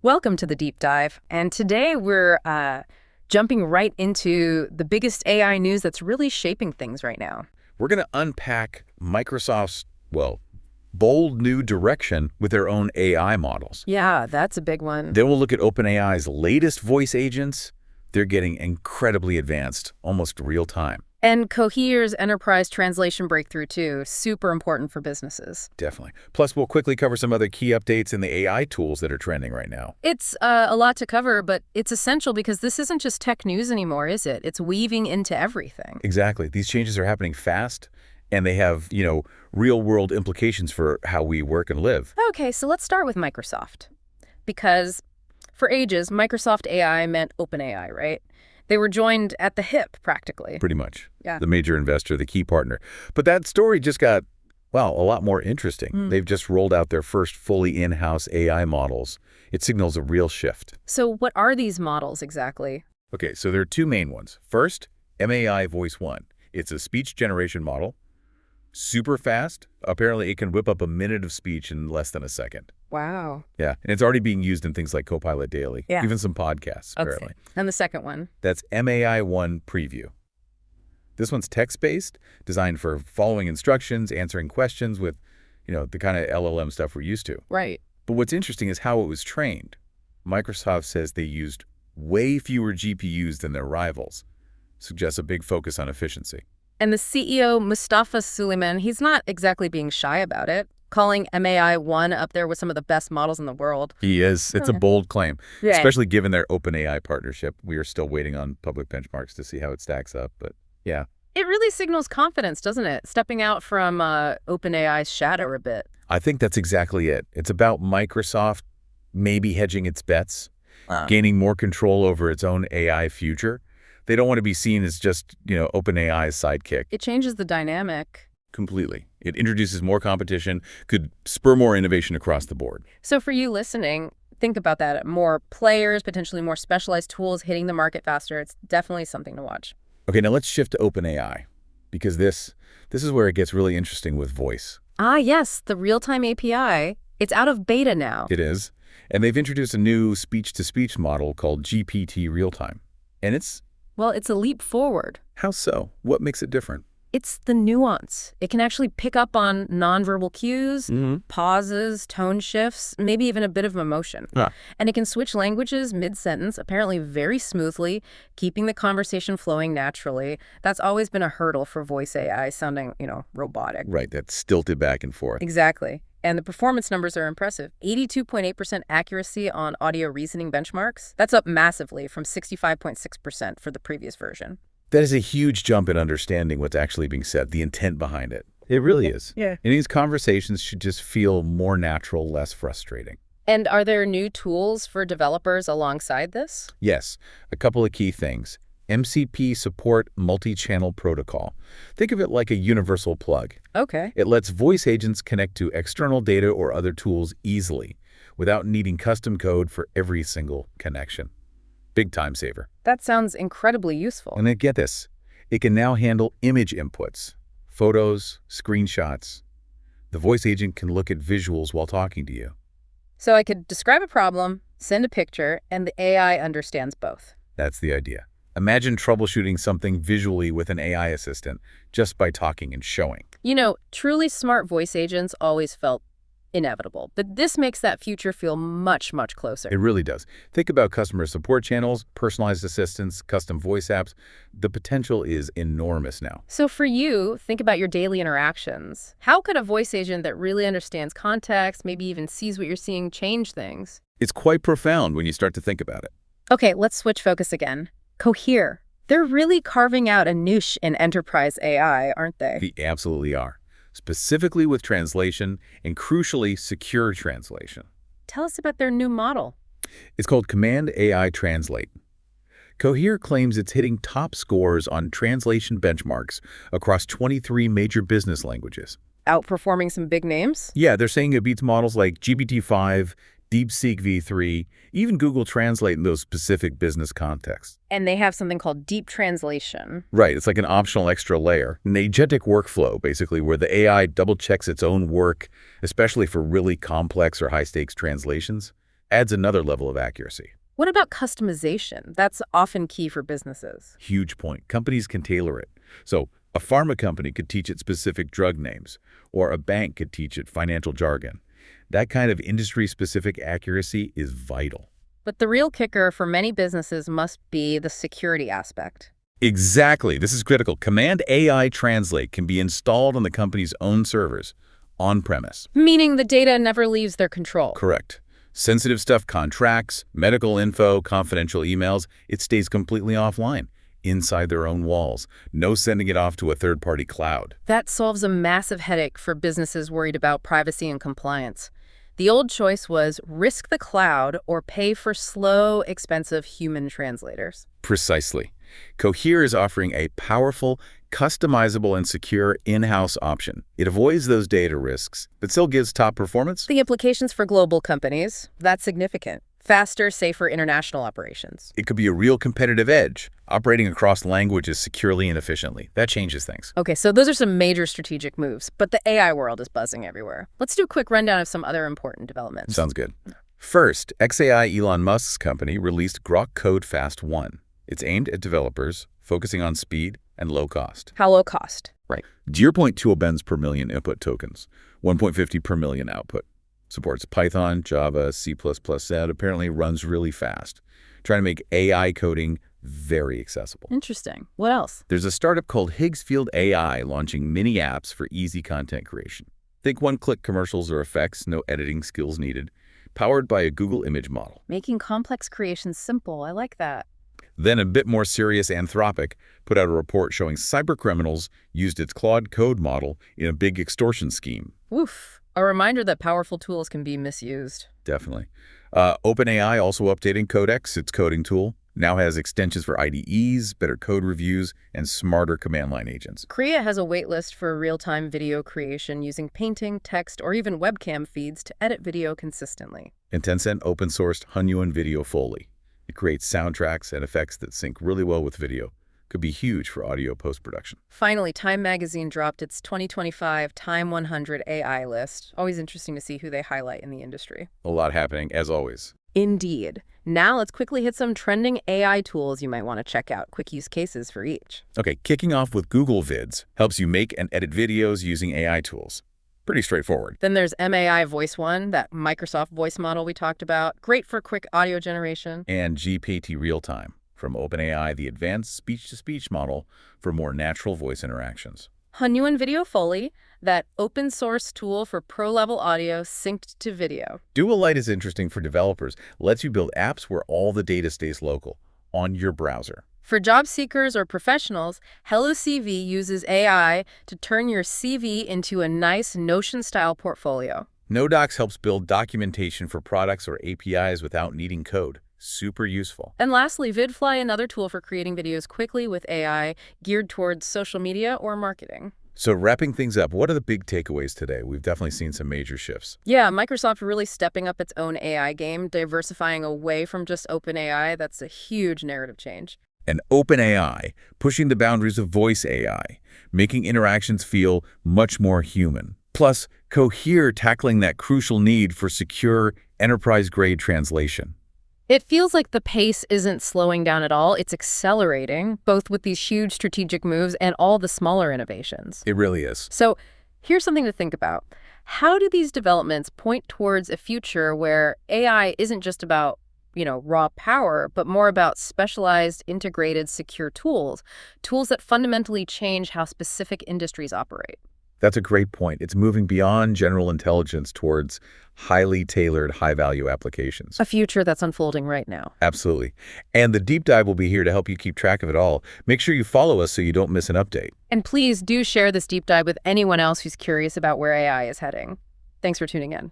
Welcome to the deep dive. And today we're jumping right into the biggest AI news that's really shaping things right now. We're going to unpack Microsoft's, bold new direction with their own AI models. Yeah, that's a big one. Then we'll look at OpenAI's latest voice agents. They're getting incredibly advanced, almost real time. And Cohere's enterprise translation breakthrough, too. Super important for businesses. Definitely. Plus, we'll quickly cover some other key updates in the AI tools that are trending right now. It's a lot to cover, but it's essential because this isn't just tech news anymore, is it? It's weaving into everything. Exactly. These changes are happening fast, and they have, real-world implications for how we work and live. Okay, so let's start with Microsoft. Because for ages, Microsoft AI meant OpenAI, right? They were joined at the hip, practically. Pretty much. Yeah. The major investor, the key partner. But that story just got, a lot more interesting. They've just rolled out their first fully in-house AI models. It signals a real shift. So what are these models exactly? Okay, so there are two main ones. First, MAI-Voice-1. It's a speech generation model. Super fast. Apparently, it can whip up a minute of speech in less than a second. Wow. Yeah, and it's already being used in things like Copilot Daily, even some podcasts, apparently. Okay. And the second one? That's MAI-1-preview. This one's text-based, designed for following instructions, answering questions with, the kind of LLM stuff we're used to. Right. But what's interesting is how it was trained. Microsoft says they used way fewer GPUs than their rivals. Suggests a big focus on efficiency. And the CEO, Mustafa Suleyman, he's not exactly being shy about it, calling MAI-1 up there with some of the best models in the world. He is. It's a bold claim, Yeah. especially given their OpenAI partnership. We are still waiting on public benchmarks to see how it stacks up, but yeah. It really signals confidence, doesn't it? Stepping out from OpenAI's shadow a bit. I think that's exactly it. It's about Microsoft maybe hedging its bets, gaining more control over its own AI future. They don't want to be seen as just, OpenAI's sidekick. It changes the dynamic. Completely. It introduces more competition, could spur more innovation across the board. So for you listening, think about that. More players, potentially more specialized tools hitting the market faster. It's definitely something to watch. Okay, now let's shift to OpenAI, because this is where it gets really interesting with voice. Ah, yes, the real-time API. It's out of beta now. It is. And they've introduced a new speech-to-speech model called GPT-realtime. And it's a leap forward. How so? What makes it different? It's the nuance. It can actually pick up on nonverbal cues, pauses, tone shifts, maybe even a bit of emotion. And it can switch languages mid-sentence, apparently very smoothly, keeping the conversation flowing naturally. That's always been a hurdle for voice AI, sounding, robotic. Right, that's stilted back and forth. Exactly. And the performance numbers are impressive. 82.8% accuracy on audio reasoning benchmarks. That's up massively from 65.6% for the previous version. That is a huge jump in understanding what's actually being said, the intent behind it. It really is. Yeah. And these conversations should just feel more natural, less frustrating. And are there new tools for developers alongside this? Yes, a couple of key things. MCP support multi-channel protocol. Think of it like a universal plug. Okay. It lets voice agents connect to external data or other tools easily without needing custom code for every single connection. Big time saver. That sounds incredibly useful. And then get this. It can now handle image inputs, photos, screenshots. The voice agent can look at visuals while talking to you. So I could describe a problem, send a picture, and the AI understands both. That's the idea. Imagine troubleshooting something visually with an AI assistant just by talking and showing. Truly smart voice agents always felt inevitable, but this makes that future feel much, much closer. It really does. Think about customer support channels, personalized assistants, custom voice apps. The potential is enormous now. So for you, think about your daily interactions. How could a voice agent that really understands context, maybe even sees what you're seeing, change things? It's quite profound when you start to think about it. Okay, let's switch focus again. Cohere. They're really carving out a niche in enterprise AI, aren't they? They absolutely are. Specifically with translation and crucially secure translation. Tell us about their new model. It's called Command AI Translate. Cohere claims it's hitting top scores on translation benchmarks across 23 major business languages. Outperforming some big names? Yeah, they're saying it beats models like GPT-5, DeepSeek V3, even Google Translate in those specific business contexts. And they have something called deep translation. Right, it's like an optional extra layer. An agentic workflow, basically, where the AI double-checks its own work, especially for really complex or high-stakes translations. adds another level of accuracy. What about customization? That's often key for businesses. Huge point. Companies can tailor it. So a pharma company could teach it specific drug names, or a bank could teach it financial jargon. That kind of industry-specific accuracy is vital. But the real kicker for many businesses must be the security aspect. Exactly. This is critical. Command AI Translate can be installed on the company's own servers, on-premise. Meaning the data never leaves their control. Correct. Sensitive stuff, contracts, medical info, confidential emails, it stays completely offline, inside their own walls. No sending it off to a third-party cloud. That solves a massive headache for businesses worried about privacy and compliance. The old choice was risk the cloud or pay for slow, expensive human translators. Precisely. Cohere is offering a powerful, customizable, and secure in-house option. It avoids those data risks, but still gives top performance. The implications for global companies, that's significant. Faster, safer international operations. It could be a real competitive edge, operating across languages securely and efficiently. That changes things. Okay, so those are some major strategic moves, but the AI world is buzzing everywhere. Let's do a quick rundown of some other important developments. Sounds good. First, XAI Elon Musk's company released Grok Code Fast 1. It's aimed at developers, focusing on speed and low cost. How low cost? Right. 0.2 bens per million input tokens, 1.50 per million output. Supports Python, Java, C++. That apparently runs really fast. Trying to make AI coding very accessible. Interesting. What else? There's a startup called Higgsfield AI launching mini apps for easy content creation. Think one-click commercials or effects, no editing skills needed. Powered by a Google image model. Making complex creations simple. I like that. Then a bit more serious Anthropic put out a report showing cybercriminals used its Claude Code model in a big extortion scheme. Oof. A reminder that powerful tools can be misused. Definitely. OpenAI also updating Codex, its coding tool. Now has extensions for IDEs, better code reviews, and smarter command line agents. Korea has a waitlist for real-time video creation using painting, text, or even webcam feeds to edit video consistently. And Tencent open-sourced HunyuanVideo-Foley. It creates soundtracks and effects that sync really well with video. Could be huge for audio post-production. Finally, Time magazine dropped its 2025 Time 100 AI list. Always interesting to see who they highlight in the industry. A lot happening, as always. Indeed. Now let's quickly hit some trending AI tools you might want to check out. Quick use cases for each. Okay, kicking off with Google Vids. Helps you make and edit videos using AI tools. Pretty straightforward. Then there's MAI-Voice-1, that Microsoft voice model we talked about. Great for quick audio generation. And GPT-Realtime. From OpenAI, the advanced speech-to-speech model for more natural voice interactions. HunyuanVideo-Foley, that open-source tool for pro-level audio synced to video. Dualite is interesting for developers. Lets you build apps where all the data stays local, on your browser. For job seekers or professionals, HelloCV uses AI to turn your CV into a nice Notion-style portfolio. NoDocs helps build documentation for products or APIs without needing code. Super useful. And lastly, Vidfly, another tool for creating videos quickly with AI geared towards social media or marketing. So wrapping things up, what are the big takeaways today? We've definitely seen some major shifts. Yeah, Microsoft really stepping up its own AI game, diversifying away from just OpenAI. That's a huge narrative change. And OpenAI, pushing the boundaries of voice AI, making interactions feel much more human. Plus, Cohere tackling that crucial need for secure, enterprise-grade translation. It feels like the pace isn't slowing down at all. It's accelerating, both with these huge strategic moves and all the smaller innovations. It really is. So here's something to think about. How do these developments point towards a future where AI isn't just about, raw power, but more about specialized, integrated, secure tools that fundamentally change how specific industries operate? That's a great point. It's moving beyond general intelligence towards highly tailored, high-value applications. A future that's unfolding right now. Absolutely. And the deep dive will be here to help you keep track of it all. Make sure you follow us so you don't miss an update. And please do share this deep dive with anyone else who's curious about where AI is heading. Thanks for tuning in.